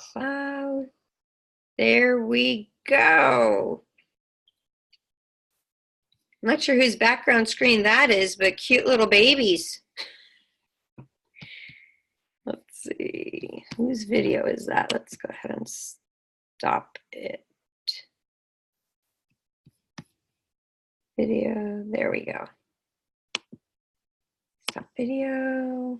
cloud. There we go. I'm not sure whose background screen that is, but cute little babies. Let's see, whose video is that? Let's go ahead and stop it. Video, there we go. Stop video.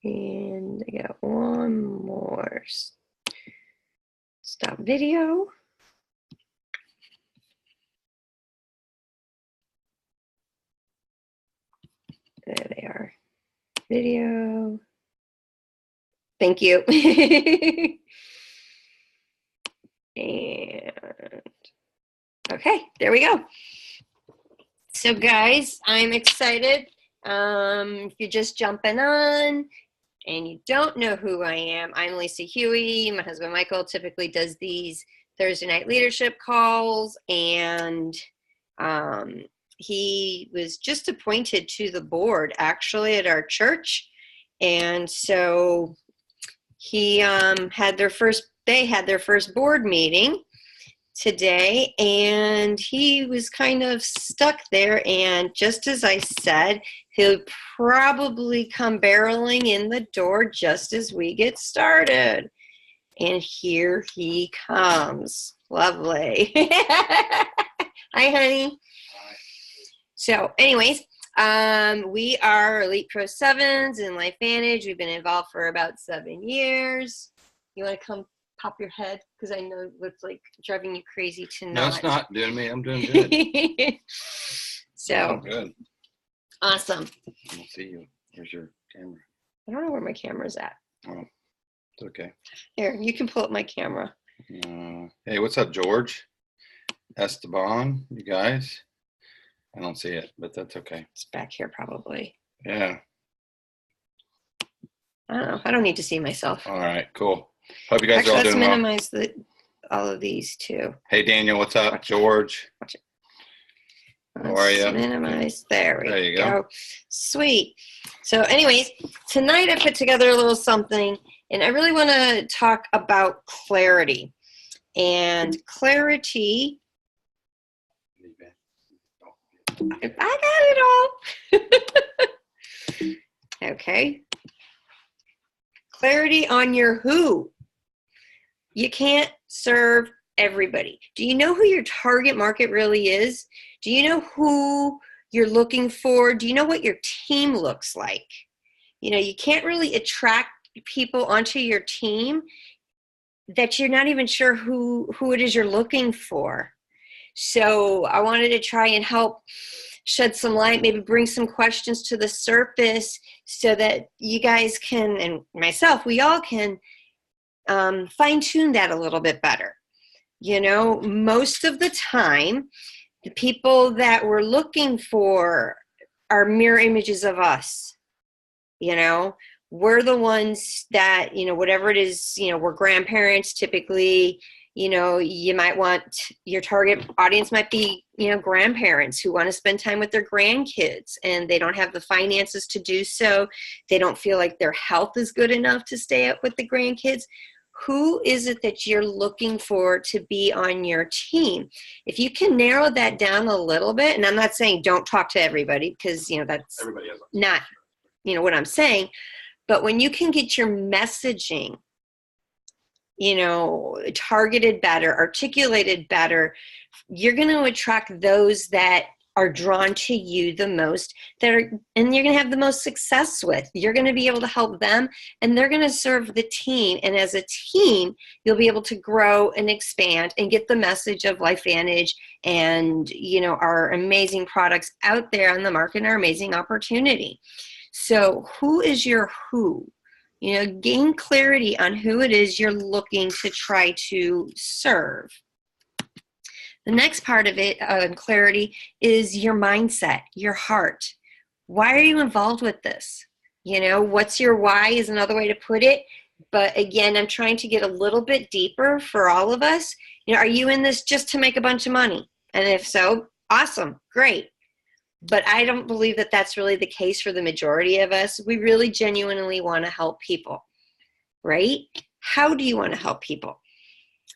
And I got one more. Stop video. There they are. Video. Thank you. And okay, there we go. So guys, I'm excited. If you're just jumping on and you don't know who I am, I'm Lisa Huey. My husband Michael typically does these Thursday night leadership calls, and he was just appointed to the board actually at our church. And so he had their first board meeting today, and he was kind of stuck there, and just as I said, he'll probably come barreling in the door just as we get started. And here he comes. Lovely. Hi, honey. So anyways, we are Elite Pro 7s in LifeVantage. We've been involved for about 7 years. You want to come pop your head? Because I know it's like driving you crazy to not. No, it's not doing me. I'm doing good. So good. Awesome. I don't see you. Where's your camera? I don't know where my camera's at. Oh, it's okay. Here, you can pull up my camera. Hey, what's up, George? Esteban, you guys? I don't see it, but that's okay. It's back here probably. Yeah. I don't know. I don't need to see myself. All right, cool. Hope you guys Actually, are all doing well. let's minimize all of these too. Hey, Daniel, what's up? Watch George. Watch it. How are you? Minimize. There we you go. Sweet. So anyways, tonight I put together a little something, and I really want to talk about clarity. And clarity, I got it all. Okay. Clarity on your who. You can't serve everybody. Do you know who your target market really is? Do you know who you're looking for? Do you know what your team looks like? You know, you can't really attract people onto your team that you're not even sure who it is you're looking for. So I wanted to try and help shed some light, maybe bring some questions to the surface so that you guys can, and myself, we all can fine tune that a little bit better. You know, most of the time, the people that we're looking for are mirror images of us. You know, we're the ones that, you know, whatever it is, you know, we're grandparents typically. You know, you might want, your target audience might be, you know, grandparents who want to spend time with their grandkids and they don't have the finances to do so. They don't feel like their health is good enough to stay up with the grandkids. Who is it that you're looking for to be on your team? If you can narrow that down a little bit, and I'm not saying don't talk to everybody because, you know, that's not, you know, what I'm saying, but when you can get your messaging, you know, targeted better, articulated better, you're going to attract those that are drawn to you the most, and you're going to have the most success with. You're going to be able to help them, and they're going to serve the team. And as a team, you'll be able to grow and expand and get the message of LifeVantage and, you know, our amazing products out there on the market and our amazing opportunity. So who is your who? You know, gain clarity on who it is you're looking to try to serve. The next part of it, clarity, is your mindset, your heart. Why are you involved with this? You know, what's your why is another way to put it. But again, I'm trying to get a little bit deeper for all of us. You know, are you in this just to make a bunch of money? And if so, awesome, great. But I don't believe that that's really the case for the majority of us. We really genuinely want to help people, right? How do you want to help people?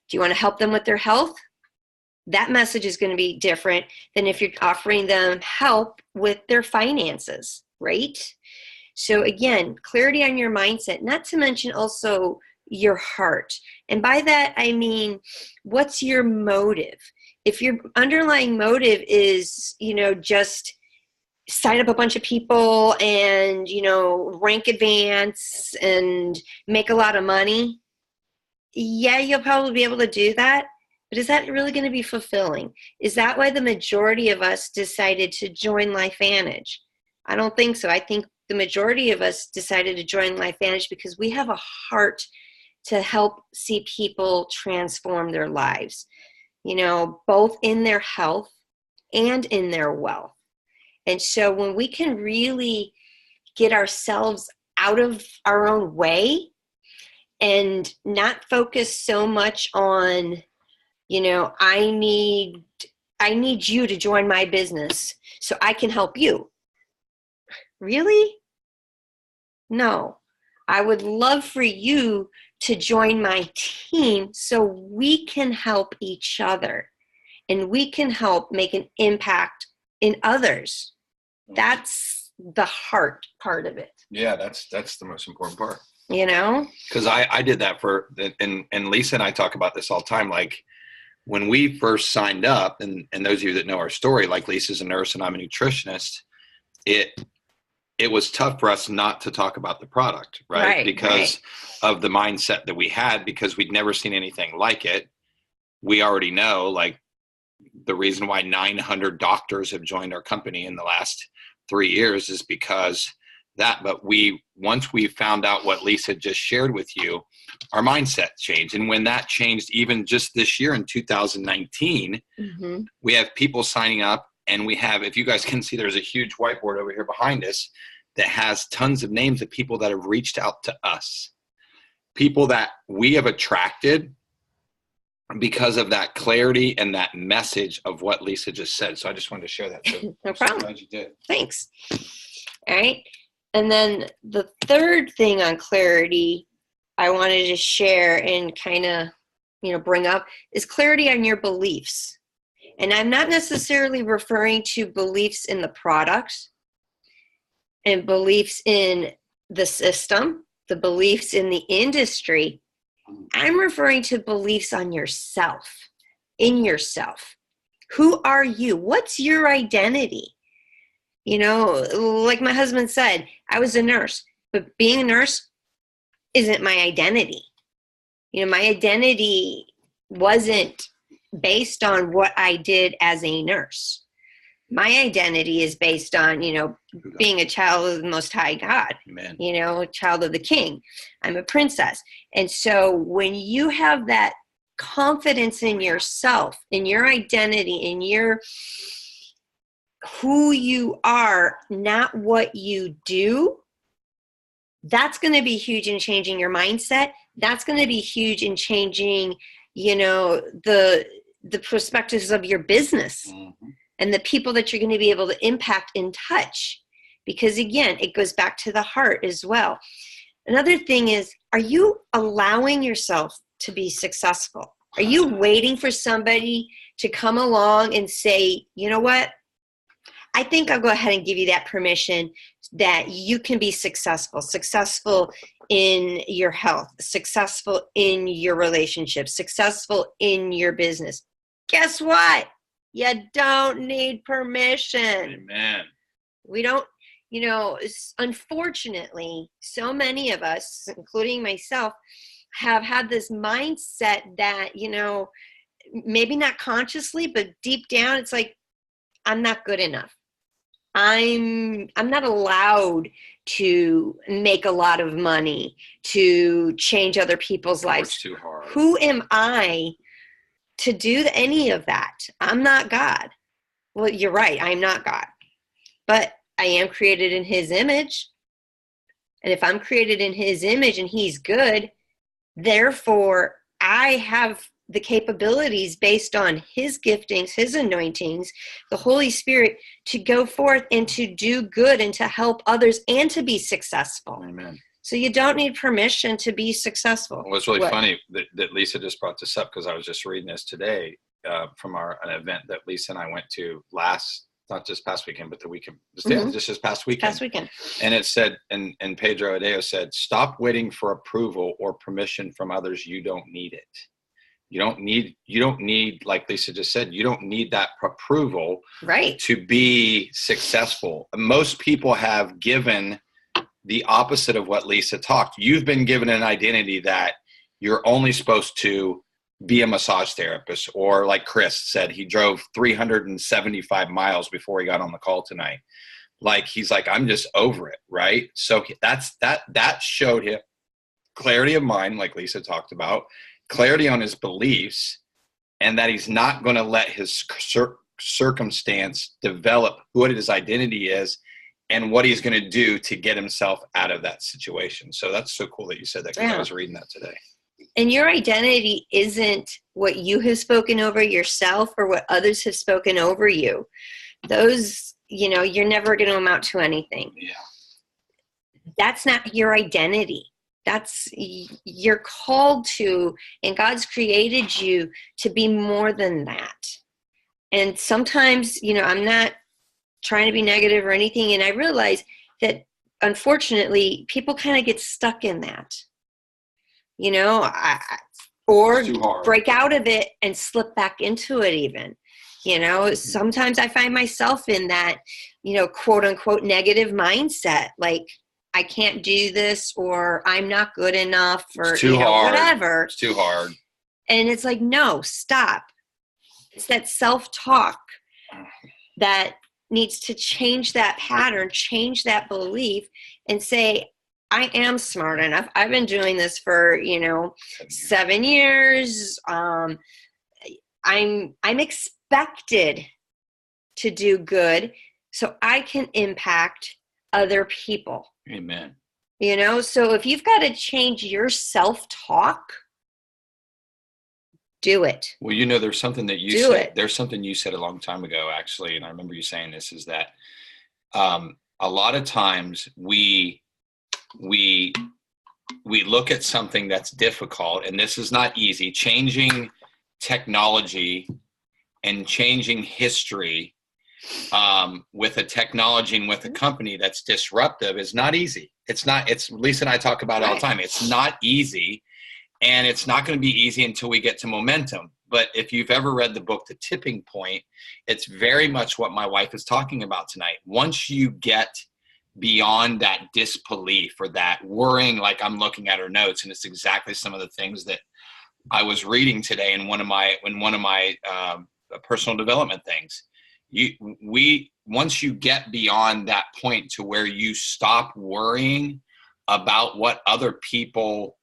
Do you want to help them with their health? That message is going to be different than if you're offering them help with their finances, right? So again, clarity on your mindset, not to mention also your heart. And by that, I mean, what's your motive? If your underlying motive is, just sign up a bunch of people and, rank advance and make a lot of money, yeah, you'll probably be able to do that. But is that really going to be fulfilling? Is that why the majority of us decided to join LifeVantage? I don't think so. I think the majority of us decided to join LifeVantage because we have a heart to help see people transform their lives, both in their health and in their wealth. And so when we can really get ourselves out of our own way and not focus so much on, I need you to join my business so I can help you. Really? No. I would love for you to join my team so we can help each other and we can help make an impact in others. That's the heart part of it. Yeah, that's the most important part. Because I did that and Lisa and I talk about this all the time. Like when we first signed up, and those of you that know our story, like Lisa's a nurse and I'm a nutritionist, it was tough for us not to talk about the product, right? Because of the mindset that we had, because we'd never seen anything like it. We already know, like, the reason why 900 doctors have joined our company in the last 3 years is because that. But once we found out what Lisa just shared with you, our mindset changed. And when that changed, even just this year in 2019, we have people signing up. And we have, if you guys can see, there's a huge whiteboard over here behind us that has tons of names of people that have reached out to us. People that we have attracted because of that clarity and that message of what Lisa just said. So I just wanted to share that. So No problem. So glad you did. Thanks. All right. And then the third thing on clarity I wanted to share and kind of, bring up is clarity on your beliefs. And I'm not necessarily referring to beliefs in the product and beliefs in the system, the beliefs in the industry. I'm referring to beliefs on yourself, in yourself. Who are you? What's your identity? Like my husband said, I was a nurse, but being a nurse isn't my identity. My identity wasn't based on what I did as a nurse. My identity is based on, being a child of the Most High God, Amen. A child of the King. I'm a princess. And so when you have that confidence in yourself, in your identity, in your who you are, not what you do, that's going to be huge in changing your mindset. That's going to be huge in changing, the perspectives of your business and the people that you're going to be able to impact and touch. Because again, it goes back to the heart as well. Another thing is, are you allowing yourself to be successful? Are you waiting for somebody to come along and say, you know what? I think I'll go ahead and give you that permission that you can be successful in your health, successful in your relationships, successful in your business. Guess what? You don't need permission. Amen. We don't, unfortunately, so many of us, including myself, have had this mindset that, maybe not consciously, but deep down, it's like, I'm not good enough. I'm not allowed to make a lot of money, to change other people's lives. It's too hard. Who am I to do any of that? I'm not God. Well, you're right. I'm not God. But I am created in his image. And if I'm created in his image and he's good, therefore I have the capabilities based on his giftings, his anointings, the Holy Spirit, to go forth and to do good and to help others and to be successful. Amen. So you don't need permission to be successful. Well, it's really funny that Lisa just brought this up, because I was just reading this today from an event that Lisa and I went to not just past weekend, but the weekend, just this past weekend. Past weekend. And it said, and Pedro Adeo said, stop waiting for approval or permission from others. You don't need it. You don't need, like Lisa just said, you don't need that approval, right, to be successful. Most people have given the opposite of what Lisa talked. You've been given an identity that you're only supposed to be a massage therapist, or like Chris said, he drove 375 miles before he got on the call tonight. Like, he's like, I'm just over it. Right. So that showed him clarity of mind, like Lisa talked about, clarity on his beliefs, and that he's not going to let his circumstance develop what his identity is and what he's going to do to get himself out of that situation. So that's so cool that you said that, because I was reading that today. And your identity isn't what you have spoken over yourself or what others have spoken over you. Those, you're never going to amount to anything. Yeah. That's not your identity. You're called to, and God's created you to be more than that. And sometimes, I'm not trying to be negative or anything. And I realize that, unfortunately, people kind of get stuck in that, or break out of it and slip back into it even. Sometimes I find myself in that, quote unquote, negative mindset. Like, I can't do this, or I'm not good enough, or it's too hard. Whatever. It's too hard. And it's like, no, stop. It's that self-talk that needs to change that pattern, change that belief, and say, I am smart enough. I've been doing this for, 7 years. I'm expected to do good so I can impact other people. Amen. So if you've got to change your self-talk, do it. Well, there's something that you said. There's something you said a long time ago, actually, and I remember you saying this, is that a lot of times we look at something that's difficult, and this is not easy. Changing technology and changing history with a technology and with a company that's disruptive is not easy. It's Lisa and I talk about it all the time. It's not easy, and it's not going to be easy until we get to momentum. But if you've ever read the book, The Tipping Point, it's very much what my wife is talking about tonight. Once you get beyond that disbelief or that worrying, like I'm looking at her notes, and it's exactly some of the things that I was reading today in one of my personal development things. Once you get beyond that point to where you stop worrying about what other people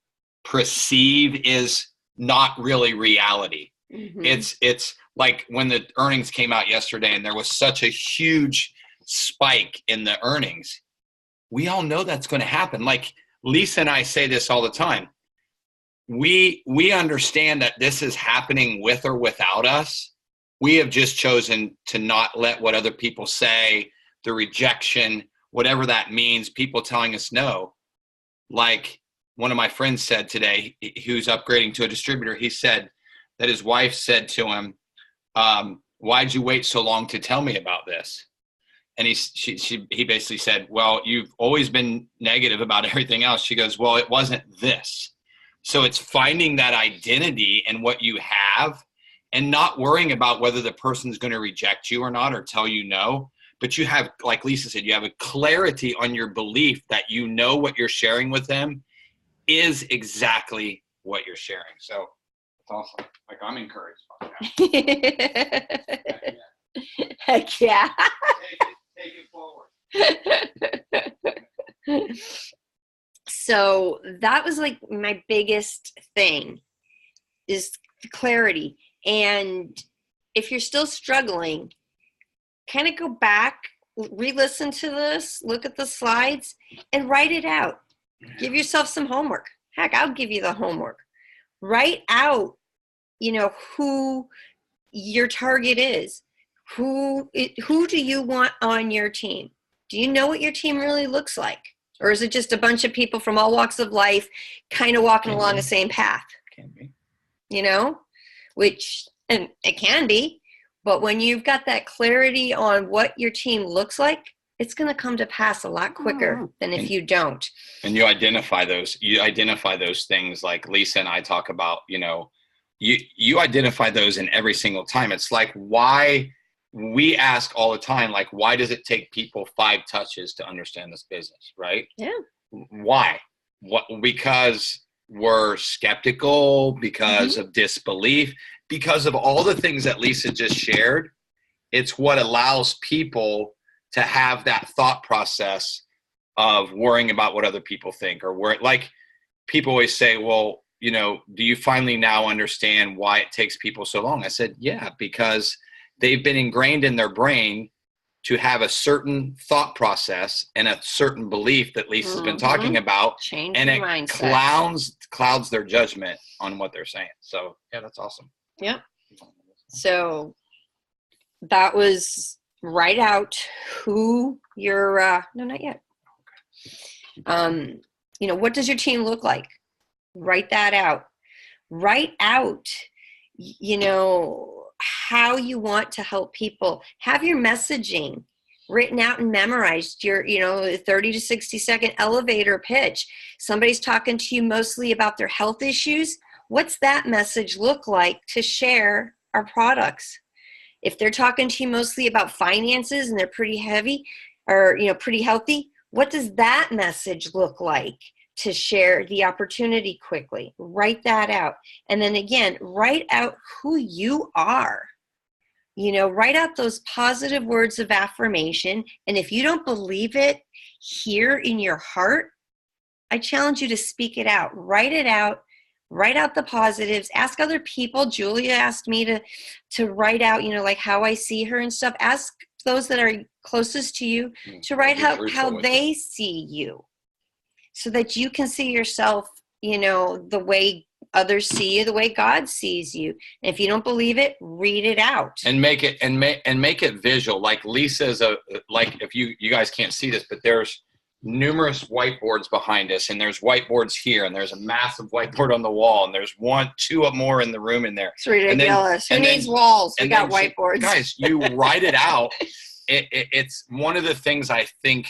perceive is not really reality. Mm-hmm. It's like when the earnings came out yesterday and there was such a huge spike in the earnings. We all know that's going to happen. Like Lisa and I say this all the time. We understand that this is happening with or without us. We have just chosen to not let what other people say, the rejection, whatever that means, people telling us no. Like one of my friends said today, who's upgrading to a distributor, he said that his wife said to him, why'd you wait so long to tell me about this? And he basically said, well, you've always been negative about everything else. She goes, well, it wasn't this. So it's finding that identity in what you have and not worrying about whether the person's going to reject you or not or tell you no. But you have, like Lisa said, you have a clarity on your belief that you know what you're sharing with them is exactly what you're sharing. So it's awesome. Like, I'm encouraged by that. Heck yeah. Take it forward. So that was like my biggest thing, is clarity. And if you're still struggling, kind of go back, re-listen to this, look at the slides, and write it out. Give yourself some homework. Heck, I'll give you the homework. Write out who your target is. Who do you want on your team? Do you know what your team really looks like? Or is it just a bunch of people from all walks of life kind of walking along the same path? Can be. Which, and it can be, but when you've got that clarity on what your team looks like, it's going to come to pass a lot quicker than if you don't. And you identify those things like Lisa and I talk about, you identify those in every single time. It's like, why we ask all the time, like, why does it take people 5 touches to understand this business? Right. Yeah. Why? Because we're skeptical, because of disbelief, because of all the things that Lisa just shared. It's what allows people to have that thought process of worrying about what other people think, or like people always say, well, do you finally now understand why it takes people so long? I said, yeah, because they've been ingrained in their brain to have a certain thought process and a certain belief that Lisa's been talking about. Change and your it mindset. clouds their judgment on what they're saying. So yeah, that's awesome. Yeah. So that was write out who your no, not yet. What does your team look like? Write that out. Write out, how you want to help people. Have your messaging written out and memorized. Your 30 to 60 second elevator pitch. Somebody's talking to you mostly about their health issues. What's that message look like to share our products? If they're talking to you mostly about finances and they're pretty heavy or, pretty healthy, what does that message look like to share the opportunity quickly? Write that out. And then again, write out who you are. Write out those positive words of affirmation. And if you don't believe it here in your heart, I challenge you to speak it out. Write it out. Write out the positives. Ask other people. Julia asked me to write out, like how I see her and stuff. Ask those that are closest to you to write how they see you, so that you can see yourself, the way others see you, the way God sees you. And if you don't believe it, read it out and make it visual. Like Lisa's if you guys can't see this, but there's numerous whiteboards behind us, and there's whiteboards here, and there's a massive whiteboard on the wall, and there's 2 or more in the room in there. It's ridiculous. Who needs walls? We got whiteboards. Guys, you write it out. It's one of the things I think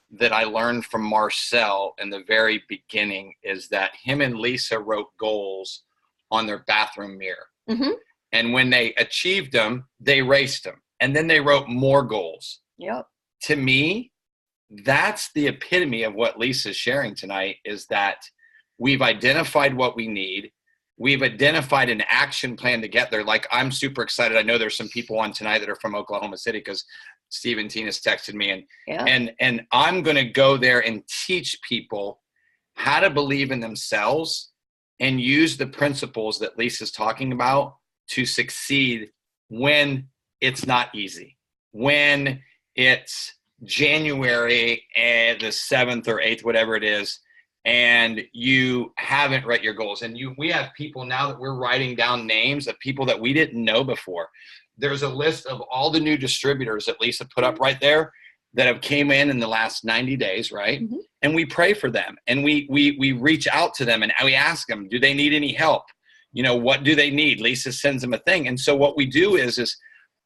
that I learned from Marcel in the very beginning is that him and Lisa wrote goals on their bathroom mirror. Mm-hmm. And when they achieved them, they erased them. And then they wrote more goals. Yep. To me, that's the epitome of what Lisa's sharing tonight, is that we've identified what we need. We've identified an action plan to get there. Like, I'm super excited. I know there's some people on tonight that are from Oklahoma City because Steve and Tina's texted me, and I'm going to go there and teach people how to believe in themselves and use the principles that Lisa's talking about to succeed when it's not easy, when it's January and the 7th or 8th, whatever it is, and you haven't read your goals. And we have people now that we're writing down names of people that we didn't know before. There's a list of all the new distributors that Lisa put up right there that have came in the last 90 days, right? Mm-hmm. And we pray for them, and we reach out to them, and we ask them, do they need any help? What do they need? Lisa sends them a thing. And so what we do is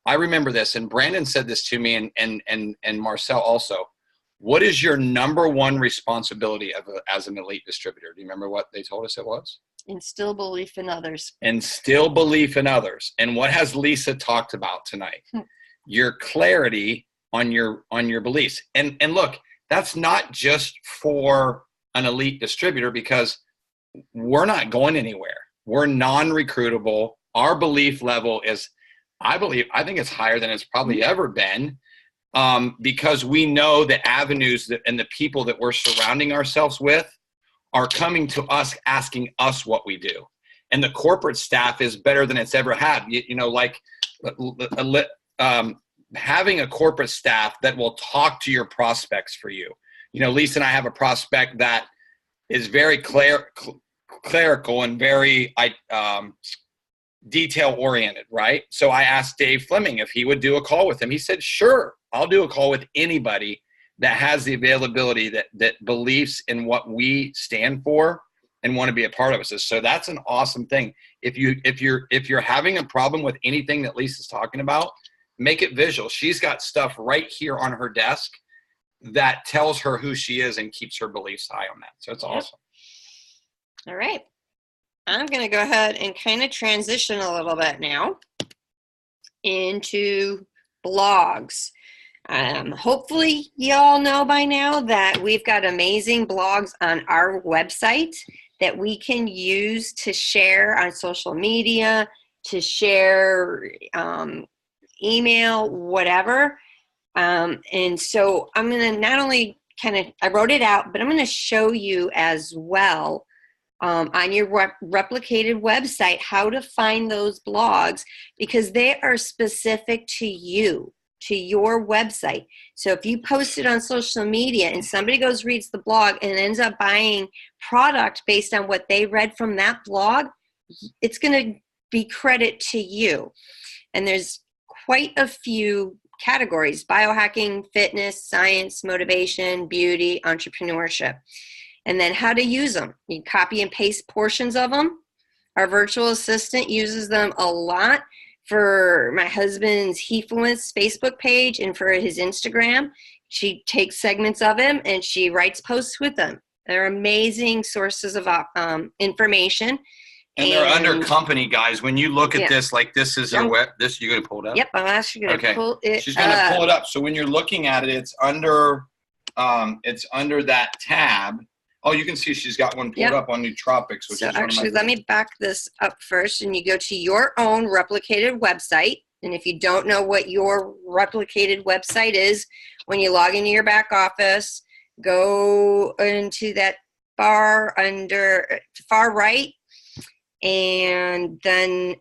I remember this, and Brandon said this to me, and Marcel also. What is your number one responsibility as an elite distributor? Do you remember what they told us it was? Instill belief in others. Instill belief in others. And what has Lisa talked about tonight? Your clarity on your beliefs. And look, that's not just for an elite distributor, because we're not going anywhere. We're non-recruitable. Our belief level is, I think it's higher than it's probably ever been, because we know the avenues and the people that we're surrounding ourselves with are coming to us, asking us what we do. And the corporate staff is better than it's ever had. Having a corporate staff that will talk to your prospects for you. Lisa and I have a prospect that is very clerical and very detail oriented, right? So I asked Dave Fleming if he would do a call with him. He said, sure, I'll do a call with anybody that has the availability that believes in what we stand for and want to be a part of us. So that's an awesome thing. If you're having a problem with anything that Lisa's talking about, make it visual. She's got stuff right here on her desk that tells her who she is and keeps her beliefs high on that. So it's awesome. All right. I'm going to go ahead and kind of transition a little bit now into blogs. Hopefully you all know by now that we've got amazing blogs on our website that we can use to share on social media, to share email, whatever. And so I'm going to not only I wrote it out, but I'm going to show you as well on your replicated website how to find those blogs, because they are specific to you, to your website. So if you post it on social media and somebody goes reads the blog and ends up buying product based on what they read from that blog, it's going to be credit to you. And there's quite a few categories: biohacking, fitness, science, motivation, beauty, entrepreneurship. And then how to use them. You copy and paste portions of them. Our virtual assistant uses them a lot for my husband's Hefluence Facebook page and for his Instagram. She takes segments of him and she writes posts with them. They're amazing sources of information. And they're under company, guys. When you look at this, like this is a web. This you're gonna pull it up. Yep, I'm actually gonna pull it. She's gonna pull it up. So when you're looking at it, it's under that tab. Oh, you can see she's got one pulled up on nootropics. Which so is actually, let me back this up first, and you go to your own replicated website. And if you don't know what your replicated website is, when you log into your back office, go into that bar under far right, and then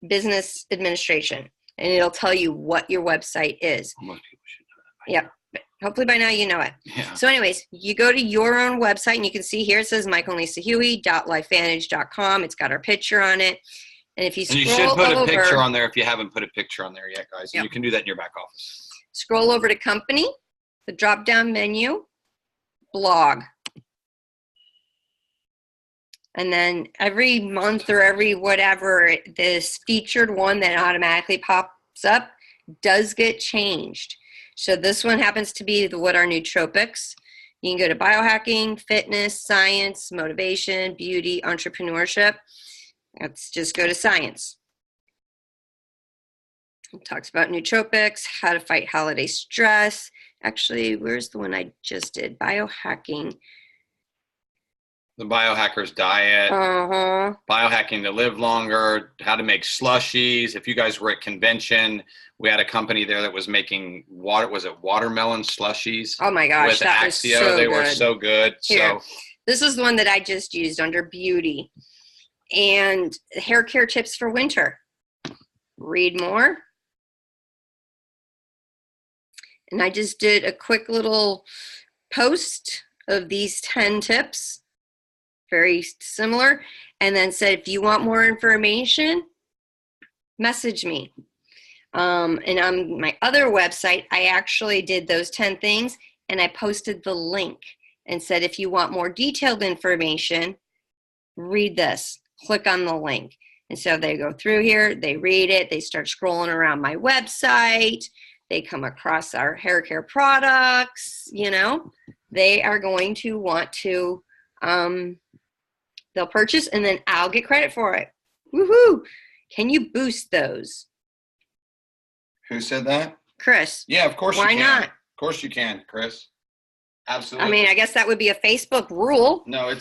business administration, and it'll tell you what your website is. Most people should know that. Yep. Hopefully by now you know it. Yeah. So anyways, you go to your own website and you can see here it says michaelandlisahuey.lifevantage.com. It's got our picture on it. And if you scroll over, and you should put a picture on there if you haven't put a picture on there yet, guys. And you can do that in your back office. Scroll over to company, the drop-down menu, blog. And then every month or every whatever, this featured one that automatically pops up does get changed. So this one happens to be what are nootropics. You can go to biohacking, fitness, science, motivation, beauty, entrepreneurship. Let's just go to science. It talks about nootropics, how to fight holiday stress. Actually, where's the one I just did? Biohacking. The biohacker's diet, biohacking to live longer, how to make slushies. If you guys were at convention, we had a company there that was making watermelon slushies? Oh my gosh, with that Axio. was so they good. were so good. Here, this is the one that I just used under beauty. And hair care tips for winter. Read more. And I just did a quick little post of these 10 tips. Very similar, and then said, if you want more information, message me. And on my other website, I actually did those 10 things, and I posted the link and said, if you want more detailed information, read this. Click on the link. And so they go through here, they read it, they start scrolling around my website, they come across our hair care products, they are going to want to they'll purchase, and then I'll get credit for it. Woohoo! Can you boost those? Who said that? Chris. Yeah, of course you can. Why not? Of course you can, Chris. Absolutely. I mean, I guess that would be a Facebook rule. No,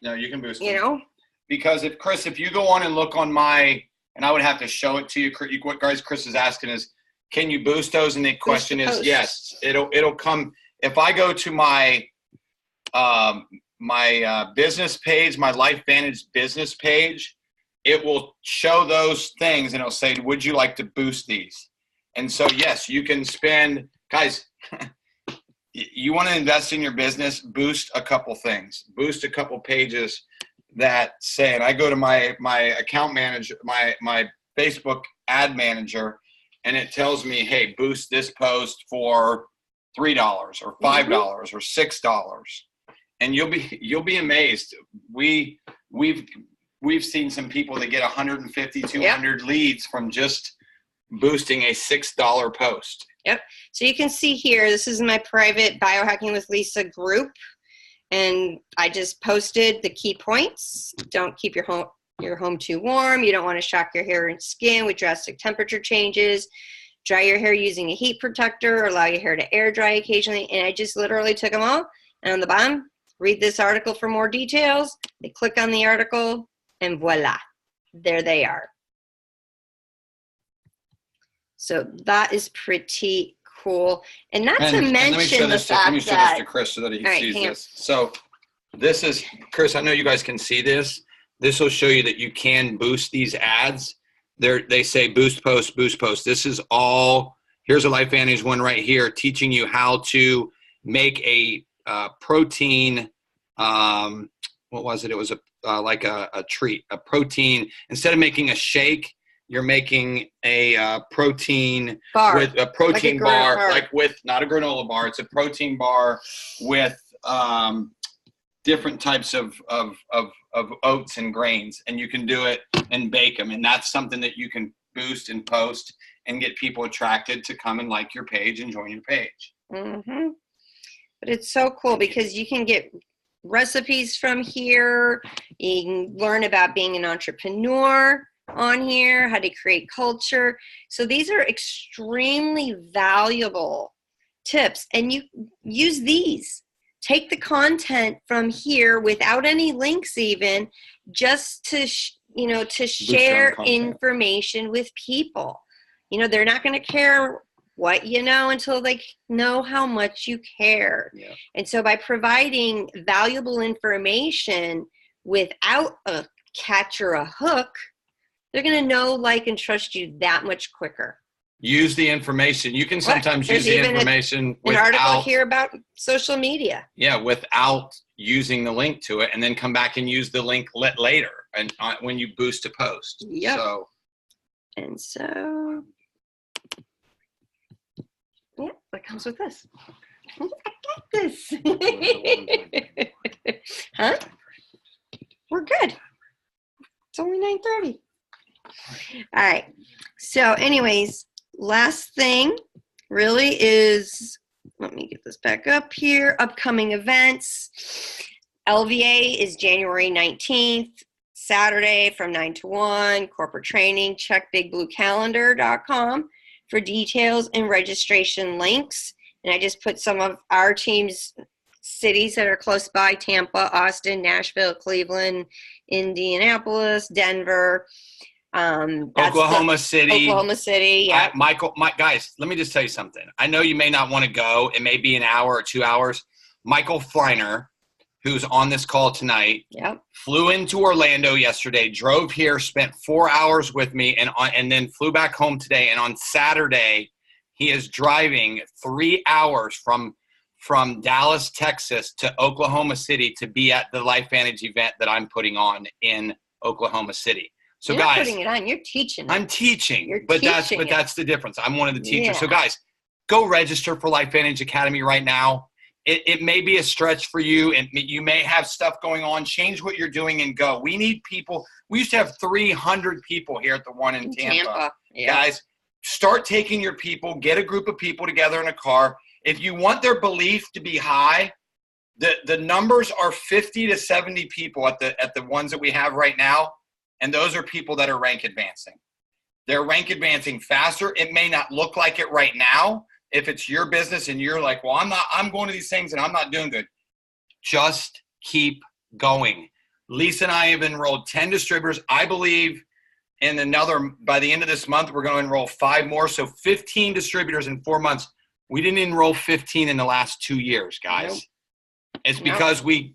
no, you can boost them. Because if you go on and look on and I would have to show it to you, what guys Chris is asking is, can you boost those? And the question is, yes, it'll come. If I go to my business page, my LifeVantage business page, it will show those things and it'll say, would you like to boost these? And so, yes, you can spend, guys, you want to invest in your business, boost a couple things, boost a couple pages, that say, and I go to my account manager, my Facebook ad manager, and it tells me, hey, boost this post for $3 or $5 or $6. And you'll be amazed. We've seen some people that get 150, 200 leads from just boosting a $6 post. Yep. So you can see here, this is my private Biohacking with Lisa group. And I just posted the key points. Don't keep your home too warm. You don't want to shock your hair and skin with drastic temperature changes. Dry your hair using a heat protector, or allow your hair to air dry occasionally. And I just literally took them all. And on the bottom, read this article for more details. They click on the article, and voila, there they are. So that is pretty cool. And not to mention the fact let me show this to Chris so that he sees this. So this is, Chris, I know you guys can see this. This will show you that you can boost these ads. They say boost post, boost post. This is all, here's a LifeVantage one right here teaching you how to make a protein, what was it? It was like a treat, a protein. Instead of making a shake, you're making a protein bar. With a protein like bar, like with not a granola bar. It's a protein bar with different types of oats and grains, and you can do it and bake them. And that's something that you can boost and post and get people attracted to come and like your page and join your page. Mm-hmm. But it's so cool because you can get recipes from here. You can learn about being an entrepreneur on here, how to create culture. So these are extremely valuable tips, and you use these. Take the content from here without any links, even just to to share information with people. They're not going to care what you know until they know how much you care. Yeah. And so by providing valuable information without a catch or a hook, they're going to know, like, and trust you that much quicker. Use the information. You can sometimes use the information without an article here about social media. Yeah, without using the link to it, and then come back and use the link later and when you boost a post. Yep. So yeah, that comes with this. I got this. Huh? We're good. It's only 9:30. All right. So anyways, last thing really is, let me get this back up here, upcoming events. LVA is January 19th, Saturday from 9 to 1, corporate training. Check bigbluecalendar.com for details and registration links. And I just put some of our team's cities that are close by: Tampa, Austin, Nashville, Cleveland, Indianapolis, Denver. Oklahoma City. Yeah. Guys, let me just tell you something. I know you may not want to go. It may be an hour or 2 hours. Michael Fleiner, who's on this call tonight, flew into Orlando yesterday, drove here, spent 4 hours with me, and then flew back home today. And on Saturday, he is driving 3 hours from Dallas, Texas to Oklahoma City to be at the LifeVantage event that I'm putting on in Oklahoma City. So you're guys, not putting it on, you're teaching. I'm teaching, that's the difference. I'm one of the teachers. Yeah. So guys, go register for LifeVantage Academy right now. It may be a stretch for you, and you may have stuff going on. Change what you're doing and go. We need people. We used to have 300 people here at the one in Tampa. Yeah. Guys, start taking your people. Get a group of people together in a car. If you want their belief to be high, the numbers are 50 to 70 people at the ones that we have right now. And those are people that are rank advancing. They're rank advancing faster. It may not look like it right now. If it's your business and you're like, well, I'm going to these things and I'm not doing good. Just keep going. Lisa and I have enrolled 10 distributors. I believe by the end of this month, we're going to enroll 5 more. So 15 distributors in 4 months. We didn't enroll 15 in the last 2 years, guys. Nope. It's because we've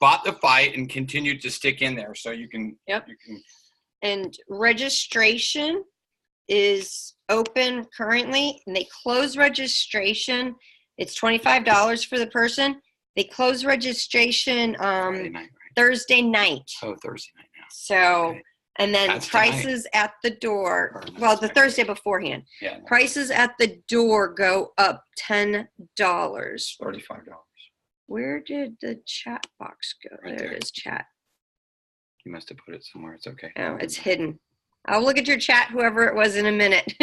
bought the fight and continued to stick in there. So you can. And registration is open currently, and they close registration. It's $25 for the person. They close registration Thursday night. Oh, Thursday night now. So, Okay. and then That's prices at the door. Well, the Thursday beforehand. Yeah. Prices at the door go up $10. $35. Where did the chat box go? Right there there. it is, chat. You must have put it somewhere. It's okay. Oh, it's hidden. I'll look at your chat, whoever it was, in a minute.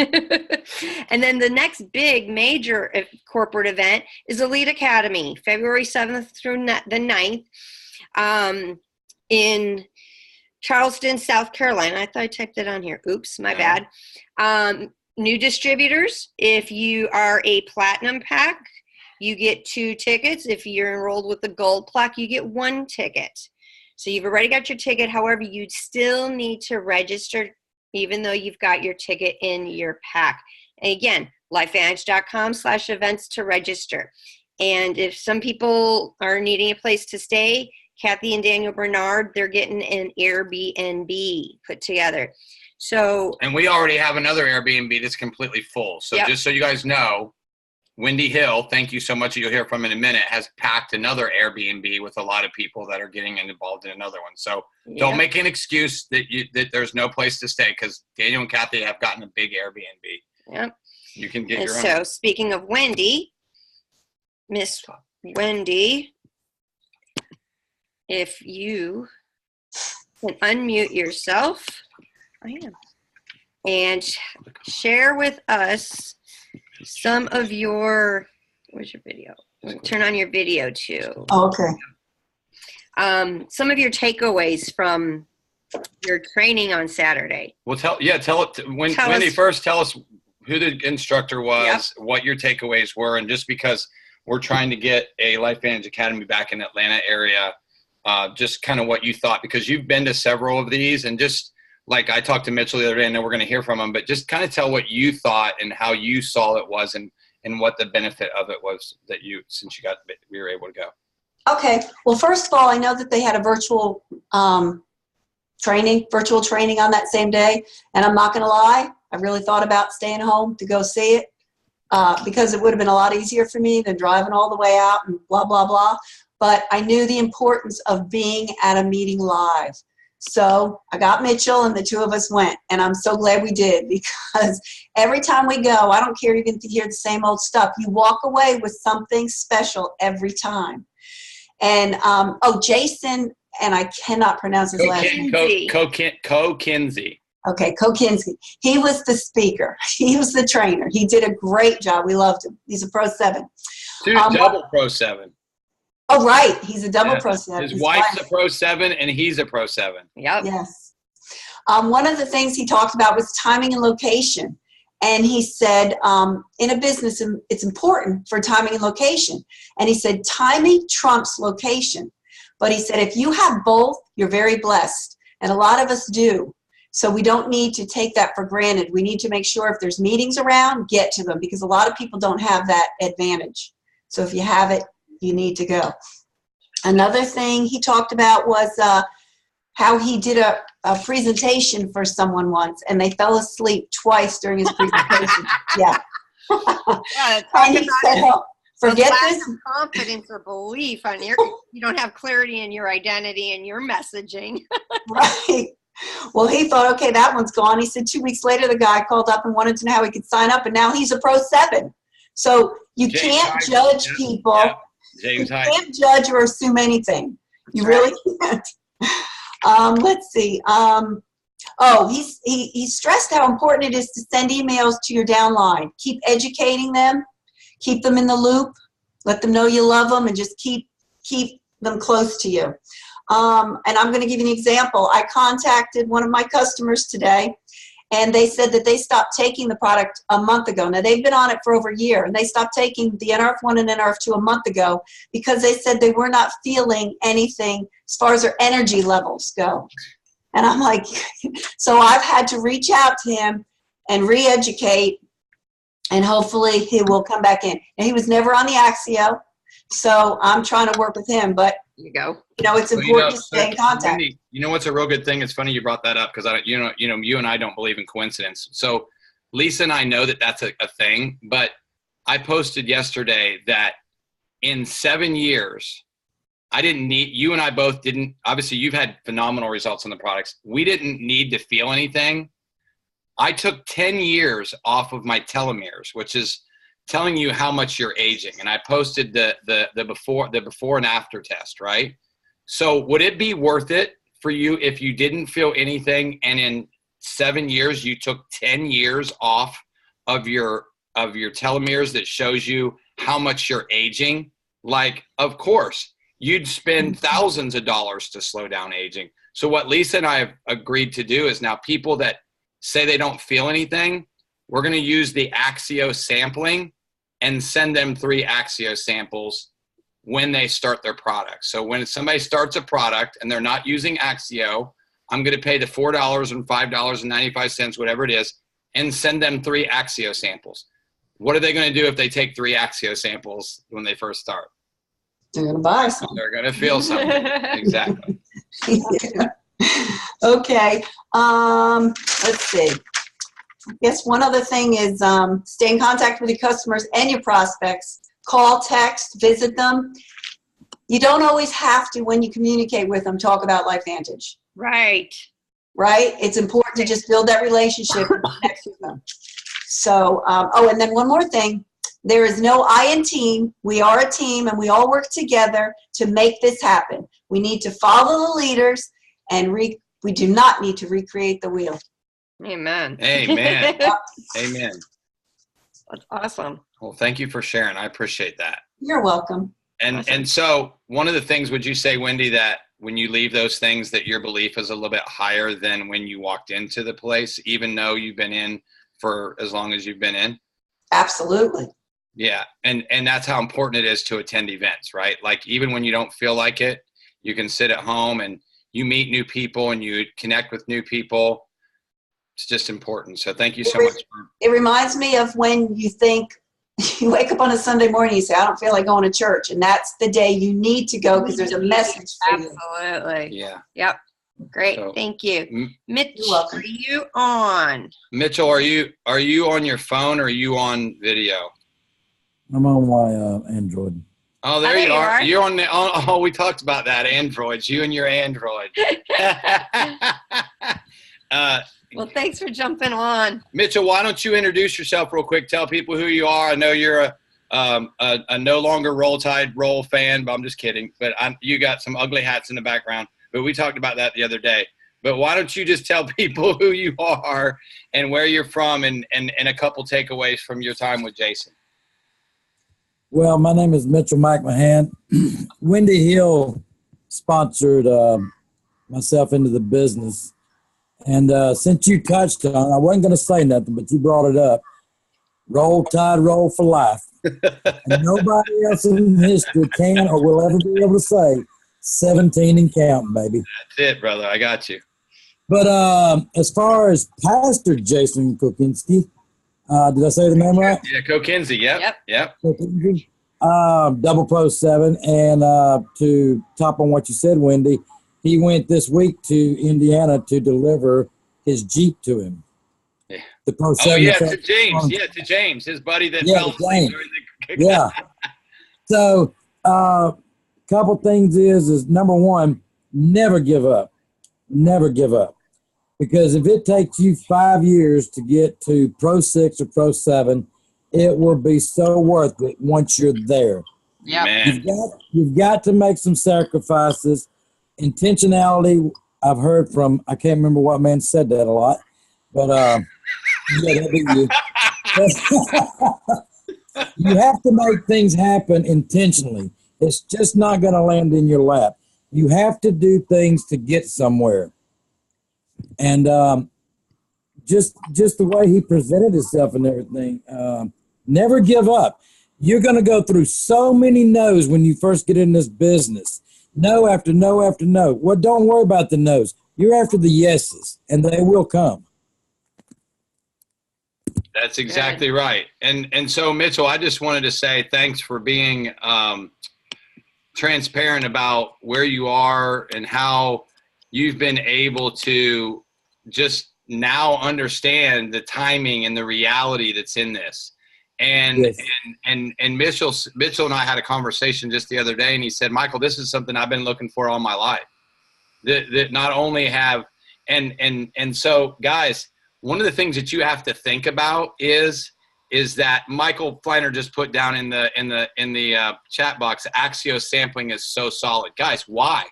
And then the next big major corporate event is Elite Academy, February 7th through the 9th, in Charleston, South Carolina. I thought I typed it on here. Oops, my bad. New distributors, if you are a platinum pack, you get 2 tickets. If you're enrolled with the gold plaque, you get 1 ticket. So you've already got your ticket. However, you still need to register even though you've got your ticket in your pack. And again, lifevantage.com/events to register. And if some people are needing a place to stay, Kathy and Daniel Bernard, they're getting an Airbnb put together. So, and we already have another Airbnb that's completely full. So just so you guys know, Wendy Hill, thank you so much. You'll hear from in a minute, has packed another Airbnb with a lot of people that are getting involved in another one. So don't make an excuse that there's no place to stay, because Daniel and Kathy have gotten a big Airbnb. Yep. You can get your own. So speaking of Wendy, Miss Wendy, if you can unmute yourself, I am, and share with us some of your, where's your video? Turn on your video too. Oh, okay. Some of your takeaways from your training on Saturday. Well, Wendy, first tell us who the instructor was, what your takeaways were, and just because we're trying to get a Life Vantage Academy back in the Atlanta area, just kind of what you thought, because you've been to several of these, and just like I talked to Mitchell the other day, I know we're going to hear from him, but just kind of tell what you thought and how you saw it was, and what the benefit of it was that since we were able to go. Okay. Well, first of all, I know that they had a virtual training on that same day. And I'm not going to lie, I really thought about staying home to go see it because it would have been a lot easier for me than driving all the way out and blah, blah, blah. But I knew the importance of being at a meeting live. So I got Mitchell and the 2 of us went, and I'm so glad we did, because every time we go, I don't care even to hear the same old stuff. You walk away with something special every time. And, Jason, and I cannot pronounce his last name. Kinsey. Okay, Kinsey. He was the speaker. He was the trainer. He did a great job. We loved him. He's a Pro 7. Double Pro 7. Oh, right. He's a double Pro 7. His wife's a Pro 7, and he's a Pro 7. Yep. Yes. One of the things he talked about was timing and location. And he said, in a business, it's important for timing and location. And he said, timing trumps location. But he said, if you have both, you're very blessed. And a lot of us do. So we don't need to take that for granted. We need to make sure if there's meetings around, get to them, because a lot of people don't have that advantage. So if you have it, you need to go. Another thing he talked about was how he did a presentation for someone once, and they fell asleep twice during his presentation. Yeah. And he said, forget this. Confidence or belief on you don't have clarity in your identity and your messaging. Right. Well, he thought, okay, that one's gone. He said 2 weeks later, the guy called up and wanted to know how he could sign up, and now he's a Pro 7. So you can't judge people. Yeah. James you can't judge or assume anything. You really can't. Let's see. He stressed how important it is to send emails to your downline. Keep educating them. Keep them in the loop. Let them know you love them, and just keep them close to you. And I'm going to give you an example. I contacted one of my customers today, and they said that they stopped taking the product a month ago. Now, they've been on it for over a year, and they stopped taking the NRF1 and NRF2 a month ago because they said they were not feeling anything as far as their energy levels go. And I'm like, so I've had to reach out to him and re-educate, and hopefully he will come back in. And he was never on the Axio, so I'm trying to work with him, but it's important to stay in contact. Wendy, you know what's a real good thing? It's funny you brought that up, because you and I don't believe in coincidence. So Lisa and I know that that's a thing, but I posted yesterday that in 7 years, I didn't need, you and I both didn't, obviously you've had phenomenal results on the products. We didn't need to feel anything. I took 10 years off of my telomeres, which is telling you how much you're aging. And I posted the before and after test, right? So would it be worth it for you if you didn't feel anything and in 7 years you took 10 years off of your telomeres that shows you how much you're aging? Like, of course, you'd spend thousands of dollars to slow down aging. So what Lisa and I have agreed to do is now people that say they don't feel anything, we're going to use the Axio sampling and send them 3 Axio samples when they start their product. So when somebody starts a product and they're not using Axio, I'm going to pay the $4 and $5.95, whatever it is, and send them 3 Axio samples. What are they going to do if they take 3 Axio samples when they first start? They're going to buy some. They're going to feel something. Exactly. Yeah. Okay. Let's see. I guess one other thing is stay in contact with your customers and your prospects. Call, text, visit them. You don't always have to, when you communicate with them, talk about LifeVantage. Right. Right? It's important to just build that relationship and connect with them. So, oh, and then one more thing. There is no I in team. We are a team, and we all work together to make this happen. We need to follow the leaders, and we do not need to recreate the wheel. Amen. Amen. Amen. That's awesome. Well, thank you for sharing. I appreciate that. You're welcome. And Awesome. And so one of the things, would you say, Wendy, that when you leave those things that your belief is a little bit higher than when you walked into the place, even though you've been in for as long as you've been in? Absolutely. Yeah. And that's how important it is to attend events, right? Like even when you don't feel like it, you can sit at home and you meet new people and you connect with new people. It's just important. So thank you so much. It reminds me of when you think, you wake up on a Sunday morning, you say, I don't feel like going to church. And that's the day you need to go because there's a message for you. Absolutely. Yeah. Yep. Great. So, Thank you. Mitch, You're welcome. are you on? Mitchell, are you on your phone or are you on video? I'm on my Android. Oh, there Oh, you there you are. are. You're on the. Oh, we talked about that. Androids. You and your Android. Well, thanks for jumping on. Mitchell, why don't you introduce yourself real quick? Tell people who you are. I know you're a no longer Roll Tide Roll fan, but I'm just kidding. But you got some ugly hats in the background. But we talked about that the other day. But why don't you just tell people who you are and where you're from and a couple takeaways from your time with Jason? Well, my name is Mitchell McMahon. Wendy Hill sponsored myself into the business. And since you touched on, I wasn't going to say nothing, but you brought it up. Roll Tide, roll for life. And nobody else in history can or will ever be able to say 17 and counting, baby. That's it, brother. I got you. But as far as Pastor Jason Kokinski, did I say the name right? Yeah, Kokinzie. Yep. Kokinski, Double Pro 7. And to top on what you said, Wendy, he went this week to Indiana to deliver his Jeep to him. Yeah. The Pro Oh, 7 yeah, to James. Yeah, to James, his buddy that Yeah, fell asleep James. during the Yeah. So, couple things is number one, never give up. Never give up. Because if it takes you 5 years to get to Pro 6 or Pro 7, it will be so worth it once you're there. Yep. Man. You've got to make some sacrifices. Intentionality, I've heard from, I can't remember what man said that a lot, but yeah, that'd be you. You have to make things happen intentionally. It's just not going to land in your lap. You have to do things to get somewhere. And just the way he presented himself and everything, never give up. You're going to go through so many no's when you first get in this business. No after no after no. Well, don't worry about the no's. You're after the yeses, and they will come. That's exactly right. And so, Mitchell, I just wanted to say thanks for being transparent about where you are and how you've been able to just now understand the timing and the reality that's in this. And, Yes. and Mitchell and I had a conversation just the other day, and he said, Michael, this is something I've been looking for all my life. That not only have, and so guys, one of the things that you have to think about is that Michael Fleiner just put down in the chat box, Axios sampling is so solid. Guys, why?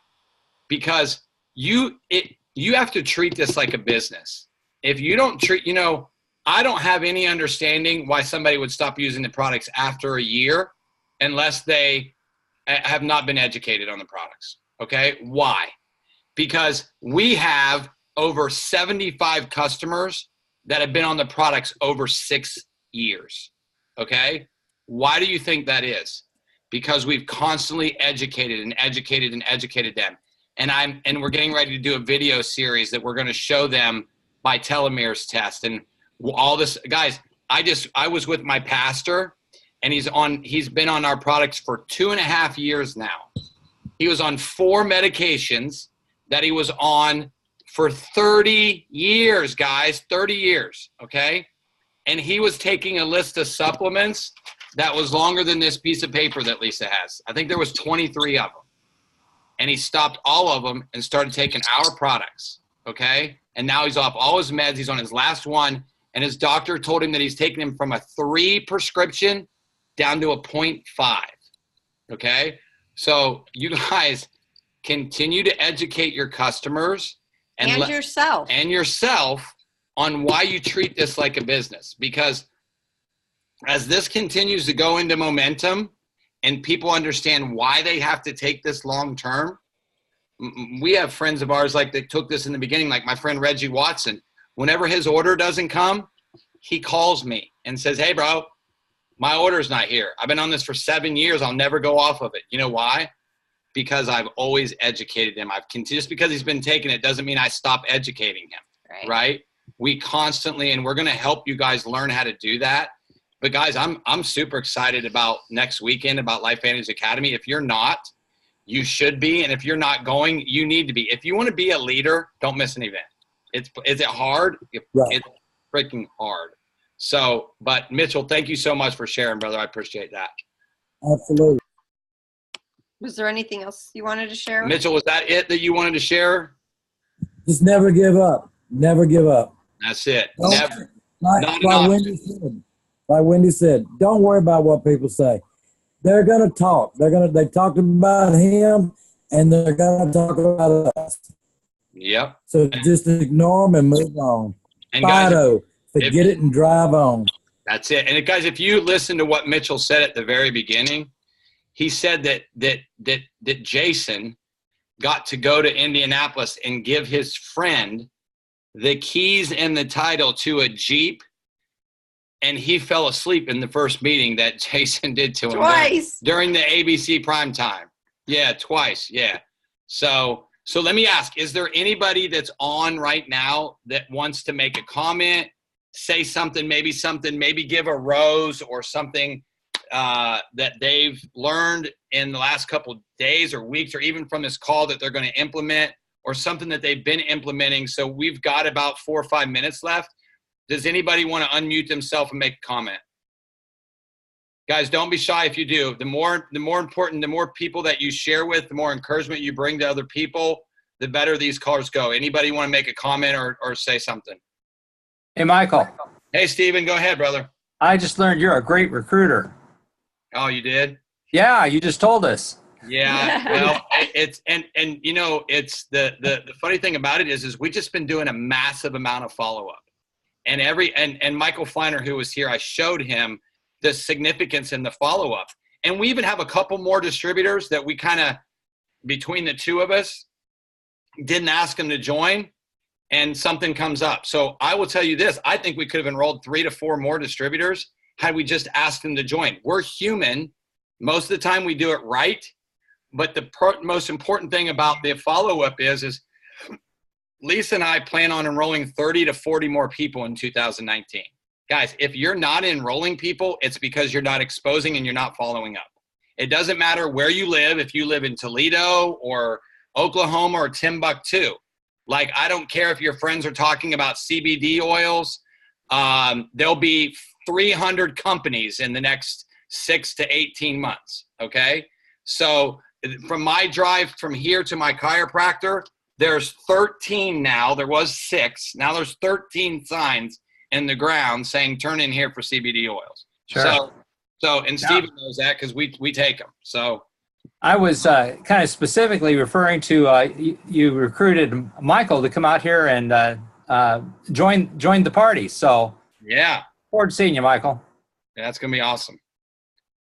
Because you have to treat this like a business. If you don't treat, I don't have any understanding why somebody would stop using the products after a year unless they have not been educated on the products. Okay? Why? Because we have over 75 customers that have been on the products over 6 years. Okay? Why do you think that is? Because we've constantly educated them. And we're getting ready to do a video series that we're going to show them by telomeres test and all this. Guys, I was with my pastor, and he's been on our products for 2.5 years now. He was on 4 medications that he was on for 30 years, guys, 30 years, okay? And he was taking a list of supplements that was longer than this piece of paper that Lisa has. I think there was 23 of them. And he stopped all of them and started taking our products, okay? And now he's off all his meds. He's on his last one, and his doctor told him that he's taking him from a 3 prescription down to a 0.5, okay? So you guys continue to educate your customers and yourself on why you treat this like a business. Because as this continues to go into momentum and people understand why they have to take this long term, we have friends of ours like that took this in the beginning, like my friend Reggie Watson. Whenever his order doesn't come, he calls me and says, hey, bro, my order's not here. I've been on this for 7 years. I'll never go off of it. You know why? Because I've always educated him. Just because he's been taking it doesn't mean I stop educating him, right? We constantly, and we're going to help you guys learn how to do that. But guys, I'm super excited about next weekend, about Life Advantage Academy. If you're not, you should be. And if you're not going, you need to be. If you want to be a leader, don't miss an event. Is it hard? Right. It's freaking hard. So, but Mitchell, thank you so much for sharing, brother. I appreciate that. Absolutely. Was there anything else you wanted to share? Mitchell, was that it that you wanted to share? Just never give up. Never give up. That's it. Don't- Never. Like Wendy said, don't worry about what people say. They're gonna talk. They talked about him, and they're gonna talk about us. Yep. So just ignore them and move on. And guys, forget it and drive on. That's it. And guys, if you listen to what Mitchell said at the very beginning, he said that Jason got to go to Indianapolis and give his friend the keys and the title to a Jeep, and he fell asleep in the first meeting that Jason did to him Twice. during the ABC prime time. Yeah, twice. Yeah. So let me ask, is there anybody that's on right now that wants to make a comment, say something, maybe give a rose or something that they've learned in the last couple of days or weeks, or even from this call that they're going to implement, or something that they've been implementing? So we've got about 4 or 5 minutes left. Does anybody want to unmute themselves and make a comment? Guys, don't be shy if you do. The more important, the more people that you share with, the more encouragement you bring to other people, the better these calls go. Anybody want to make a comment or say something? Hey, Michael. Hey, Steven, go ahead, brother. I just learned you're a great recruiter. Oh, you did? Yeah, you just told us. Yeah, well, it's it's the funny thing about it is we just been doing a massive amount of follow-up. And and Michael Fleiner, who was here, I showed him the significance in the follow-up. And we even have a couple more distributors that we kind of, between the two of us, didn't ask them to join, and something comes up. So I will tell you this, I think we could have enrolled 3 to 4 more distributors had we just asked them to join. We're human. Most of the time we do it right. But the most important thing about the follow-up is Lisa and I plan on enrolling 30 to 40 more people in 2019. Guys, if you're not enrolling people, it's because you're not exposing and you're not following up. It doesn't matter where you live. If you live in Toledo or Oklahoma or Timbuktu, like, I don't care if your friends are talking about CBD oils. There'll be 300 companies in the next 6 to 18 months. Okay. So from my drive from here to my chiropractor, there's 13 now. There was 6. Now there's 13 signs in the ground saying turn in here for CBD oils. Sure. And Steven knows that because we take them. So I was kind of specifically referring to you recruited Michael to come out here and join the party. So yeah, forward to seeing you, Michael. yeah, that's gonna be awesome.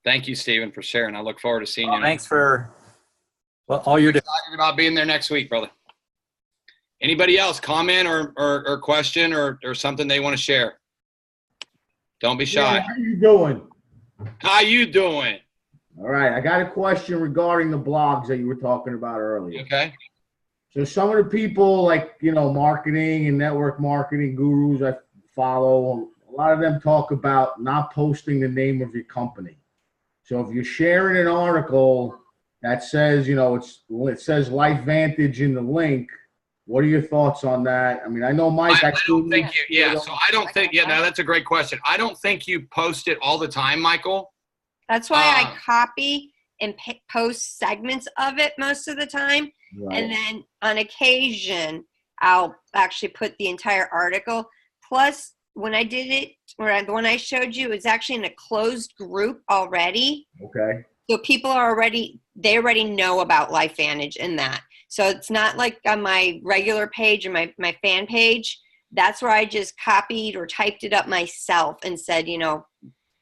Thank you, Steven, for sharing. I look forward to seeing you. Thanks for all you're doing. Excited about being there next week, brother. Anybody else comment or question or something they want to share? Don't be shy. Yeah, how you doing? How you doing? All right, I got a question regarding the blogs that you were talking about earlier. Okay. So some of the people like, marketing and network marketing gurus I follow, a lot of them talk about not posting the name of your company. So if you're sharing an article that says, it says Life Vantage in the link, what are your thoughts on that? I mean, I know Mike. I don't think that's a great question. I don't think you post it all the time, Michael. That's why I copy and post segments of it most of the time. Right. And then on occasion, I'll actually put the entire article. Plus, when I did it, the one I showed you, it's actually in a closed group already. Okay. So people are already know about LifeVantage in that. So it's not like on my regular page or my fan page. That's where I just copied or typed it up myself and said,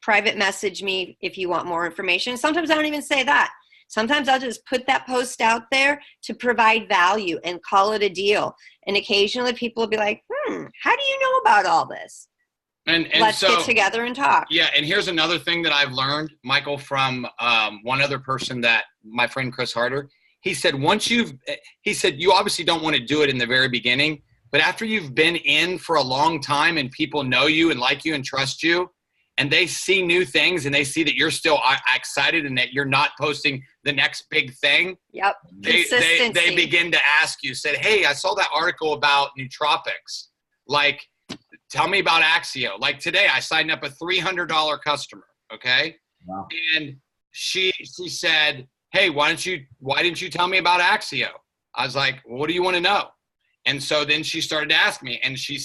private message me if you want more information. Sometimes I don't even say that. Sometimes I'll just put that post out there to provide value and call it a deal. And occasionally people will be like, how do you know about all this? And Let's get together and talk. Yeah, and here's another thing that I've learned, Michael, from one other person, that my friend Chris Harder. He said, you obviously don't want to do it in the very beginning, but after you've been in for a long time and people know you and like you and trust you, and they see new things and they see that you're still excited and that you're not posting the next big thing. Yep. They begin to ask you, said, hey, I saw that article about nootropics. Like, tell me about Axio. Like today I signed up a $300 customer. Okay. Wow. And she said, hey, why didn't you tell me about Axio? I was like, well, what do you want to know? And so then she started to ask me, and she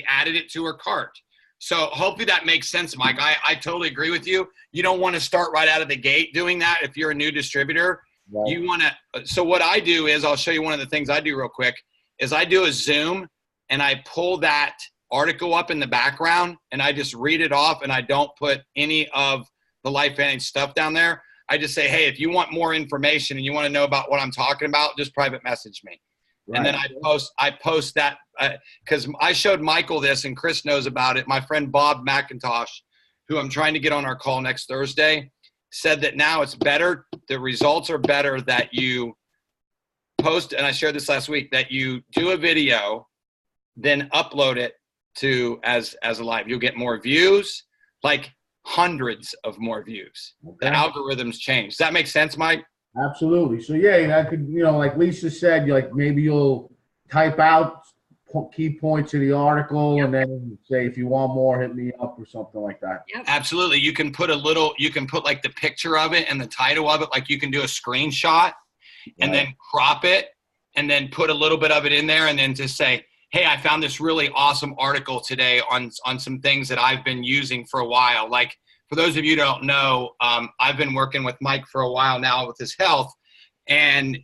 added it to her cart. So hopefully that makes sense, Mike. I totally agree with you. You don't want to start right out of the gate doing that if you're a new distributor. Right. You want to. So what I do is, I'll show you one of the things I do real quick, is I do a Zoom and I pull that article up in the background and I just read it off, and I don't put any of the LifeVantage stuff down there. I just say, hey, if you want more information and you want to know about what I'm talking about, just private message me. Right. And then I post that because I showed Michael this, and Chris knows about it. My friend Bob McIntosh, who I'm trying to get on our call next Thursday, said that now it's better. The results are better that you post, and I shared this last week, that you do a video, then upload it to as a live. You'll get more views, like hundreds of more views. Okay. The algorithms change. Does that make sense, Mike? Absolutely. So yeah, that could, like Lisa said, maybe you'll type out key points of the article, yep, and then say, if you want more, hit me up or something like that. Yep. Absolutely. You can put like the picture of it and the title of it. Like you can do a screenshot and then crop it and then put a little bit of it in there, and then just say, hey, I found this really awesome article today on some things that I've been using for a while. Like, for those of you who don't know, I've been working with Mike for a while now with his health, and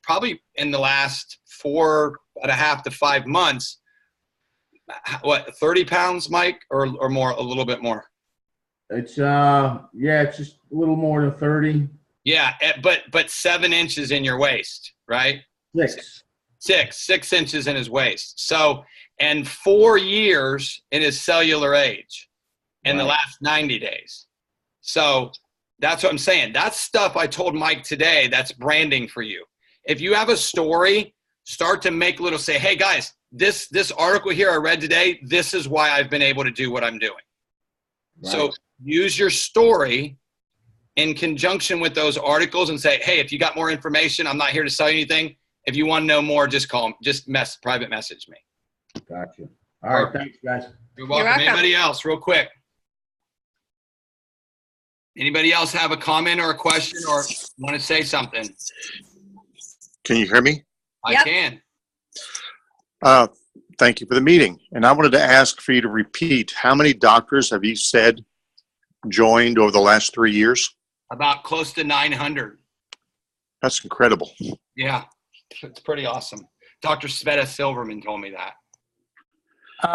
probably in the last 4.5 to 5 months, 30 pounds, Mike, or more, a little bit more? It's it's just a little more than 30. Yeah, but 7 inches in your waist, right? 6 inches in his waist. So, and 4 years in his cellular age in the last 90 days. So that's what I'm saying. That's stuff I told Mike today. That's branding for you. If you have a story, start to make little, say, hey guys, this article here I read today, this is why I've been able to do what I'm doing. Right. So use your story in conjunction with those articles and say, hey, if you got more information, I'm not here to sell you anything. If you want to know more, just private message me. Gotcha. All right. Thanks, guys. You're welcome. Anybody else, real quick? Anybody else have a comment or a question or want to say something? Can you hear me? I Yep. can. Thank you for the meeting. And I wanted to ask for you to repeat, how many doctors have you said joined over the last 3 years? About close to 900. That's incredible. Yeah, it's pretty awesome. Dr. Sveta Silverman told me that.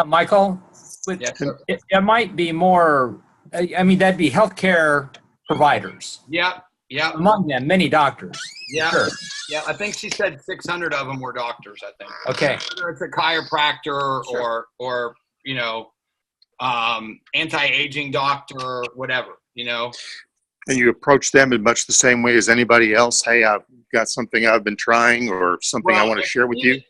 Michael, Yes, sir. it might be more, I mean, that'd be healthcare providers. Yep. Yep. Among them, many doctors. Yeah. Sure. Yeah. I think she said 600 of them were doctors, I think. Okay. Whether it's a chiropractor Sure. or, you know, anti-aging doctor, whatever, you know. And you approach them in much the same way as anybody else. Hey, I've got something I've been trying or something I want to share with you.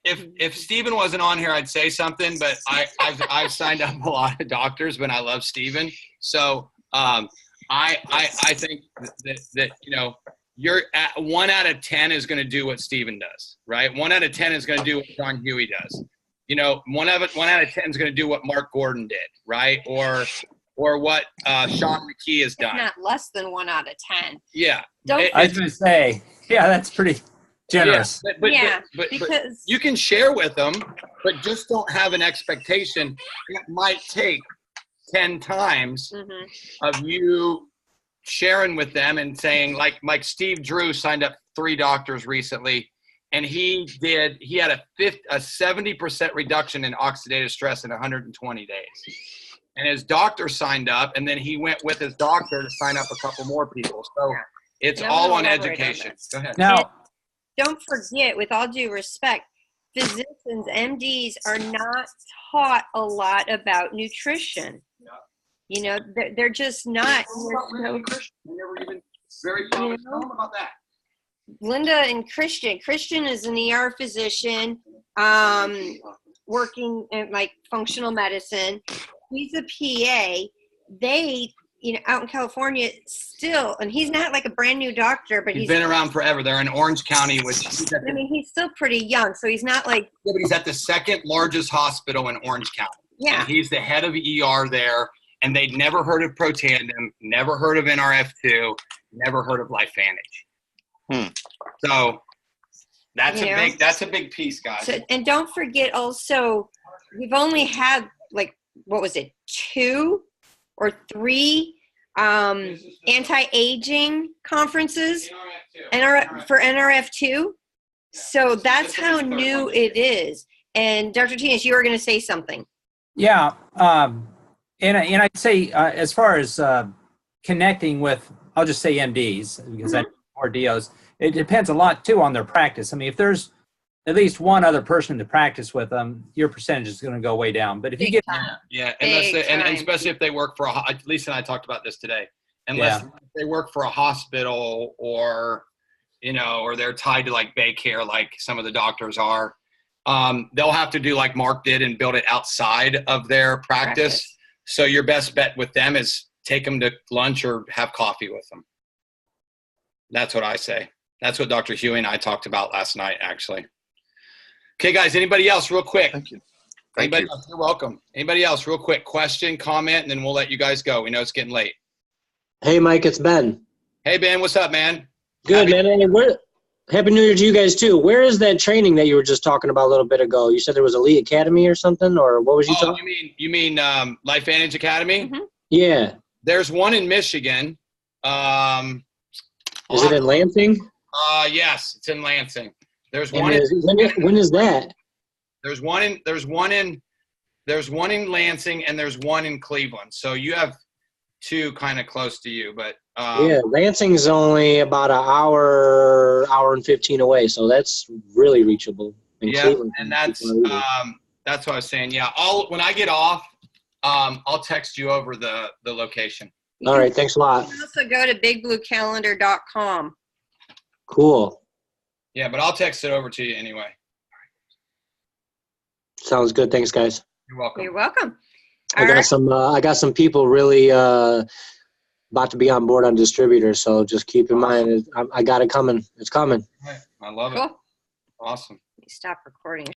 If Stephen wasn't on here, I'd say something, but I've signed up a lot of doctors, but I love Stephen. So I think that you know, you're at 1 out of 10 is going to do what Stephen does, right? 1 out of 10 is going to do what John Huey does. You know, 1 out of 10 is going to do what Mark Gordon did, right? Or what Sean McKee has done. Not less than 1 out of 10. Yeah. Don't I was going to say, yeah, that's pretty generous. Yeah, but because you can share with them, but just don't have an expectation. It might take 10 times Mhm. of you sharing with them and saying, like Steve Drew signed up 3 doctors recently, and he had a 70% reduction in oxidative stress in 120 days. And his doctor signed up, and then he went with his doctor to sign up a couple more people. So it's And I'm all gonna on elaborate on education. this. Go ahead. Now, don't forget, with all due respect, physicians, MDs are not taught a lot about nutrition. You know, they're just not. They never even very probably tell them about that. Linda and Christian is an ER physician, working in like functional medicine. He's a PA. They, you know, out in California still, and he's not like a brand new doctor, but He's been around forever. They're in Orange County, which I mean, he's still pretty young, so he's not like. yeah, but he's at the second largest hospital in Orange County. Yeah. And he's the head of ER there, and they'd never heard of Protandim, never heard of NRF2, never heard of LifeVantage. So that's a big piece, guys. So, and don't forget also, we've only had like, what was it, 2 or 3 anti-aging conferences for NRF2. So that's how new it is. And Dr. Tinas, you were going to say something. yeah, and I'd say as far as connecting with, I'll just say MDs, because I or DOs, it depends a lot too on their practice. I mean, if there's at least one other person to practice with them, your percentage is going to go way down. But if you get and especially if they work for Lisa and I talked about this today. Unless they work for a hospital or, you know, or they're tied to like daycare, like some of the doctors are, they'll have to do like Mark did and build it outside of their practice. So your best bet with them is take them to lunch or have coffee with them. That's what I say. That's what Dr. Huey and I talked about last night, actually. Okay, guys, anybody else real quick? Thank you. Anybody else? You're welcome. Anybody else real quick? Question, comment, and then we'll let you guys go. We know it's getting late. Hey, Mike, it's Ben. Hey, Ben, what's up, man? Good, man. Hey, Happy New Year to you guys, too. Where is that training that you were just talking about a little bit ago? You said there was Elite Academy or something, or what was you talking? You mean LifeVantage Academy? Mm-hmm. Yeah. There's one in Michigan. Is it in Lansing? Yes, it's in Lansing. There's And one. when is that? There's one in Lansing, and there's one in Cleveland. So you have 2 kind of close to you, but Yeah, Lansing's only about an hour and 15 away, so that's really reachable. And that's what I was saying. Yeah, when I get off, I'll text you over the location. All right, thanks a lot. You can also go to bigbluecalendar.com. Cool. Yeah, but I'll text it over to you anyway. Sounds good. Thanks, guys. You're welcome. You're welcome. I got some people really about to be on board on distributors, so just keep in mind, I got it coming. It's coming. Right. I love it. Cool. Awesome. Stop recording.